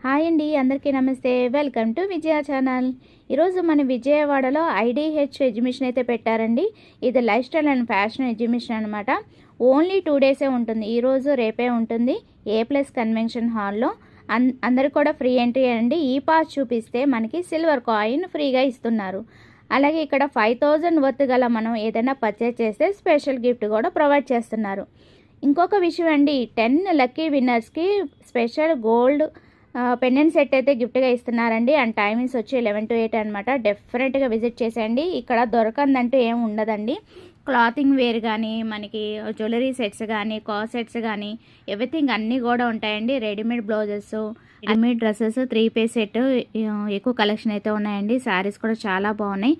Hi అండి, అందరికీ నమస్తే. Welcome to Vijaya channel. ఈరోజు మన విజయవాడలో ఐడిహెచ్ ఎగ్జిబిషన్ అయితే పెట్టారండి. ఇది life style and fashion exhibition అనమాట. ఓన్లీ 2 డేసే ఉంటుంది. ఈరోజు రేపే ఉంటుంది. A+ కన్వెన్షన్ హాల్లో. అందరికి కూడా ఫ్రీ ఎంట్రీ అండి. ఈ పాస్ చూపిస్తే మనకి సిల్వర్ కాయిన్ ఫ్రీగా ఇస్తున్నారు. అలాగే ఇక్కడ 5000 వర్త్ గల మనం ఏదైనా పర్చేస్ చేస్తే స్పెషల్ గిఫ్ట్ కూడా ప్రొవైడ్ చేస్తున్నారు. ఇంకొక విషయం అండి, 10 లక్కీ విన్నర్స్కి స్పెషల్ గోల్డ్ పెండెంట్ సెట్ అయితే గిఫ్ట్గా ఇస్తున్నారండి. అండ్ టైమింగ్స్ వచ్చి 11 to 8 అనమాట. డెఫినెట్గా విజిట్ చేసేయండి. ఇక్కడ దొరకందంటూ ఏం ఉండదండి. క్లాతింగ్ వేర్ కానీ, మనకి జ్యువెలరీ సెట్స్ కానీ, కాస్ సెట్స్ కానీ, ఎవ్రీథింగ్ అన్నీ కూడా ఉంటాయండి. Readymade blouses, readymade dresses, 3 piece set ఎక్కువ కలెక్షన్ అయితే ఉన్నాయండి. శారీస్ కూడా చాలా బాగున్నాయి.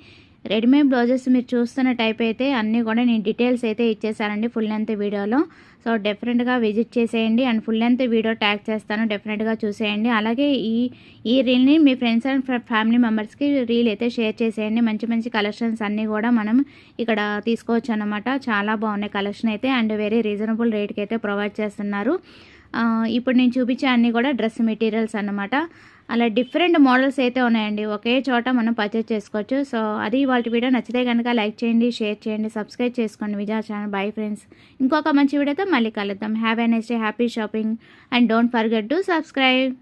రెడీమేడ్ బ్లౌజెస్ మీరు చూస్తున్న టైప్ అయితే అన్నీ కూడా నేను డీటెయిల్స్ అయితే ఇచ్చేసానండి ఫుల్ లెంత్ వీడియోలో. సో డెఫినెట్గా విజిట్ చేసేయండి. And full length video tag చేస్తాను, డెఫినెట్గా చూసేయండి. అలాగే ఈ రీల్ని మీ ఫ్రెండ్స్ అండ్ ఫ్యామిలీ మెంబర్స్కి రీల్ అయితే షేర్ చేసేయండి. మంచి మంచి కలెక్షన్స్ అన్నీ కూడా మనం ఇక్కడ తీసుకోవచ్చు అన్నమాట. చాలా బాగున్నాయి కలెక్షన్ అయితే. అండ్ వెరీ రీజనబుల్ రేట్కి అయితే ప్రొవైడ్ చేస్తున్నారు. ఇప్పుడు నేను చూపించే అన్నీ కూడా డ్రెస్ మెటీరియల్స్ అన్నమాట. అలా డిఫరెంట్ మోడల్స్ అయితే ఉన్నాయండి. ఒకే చోట మనం పర్చేస్ చేసుకోవచ్చు. సో అది వాళ్ళ వీడియో నచ్చితే కనుక లైక్ చేయండి, షేర్ చేయండి, సబ్స్క్రైబ్ చేసుకోండి విజయ ఛానల్. Bye friends. ఇంకొక మంచి వీడియోతో మళ్ళీ కలుద్దాం. Have a nice day, happy shopping and don't forget to subscribe.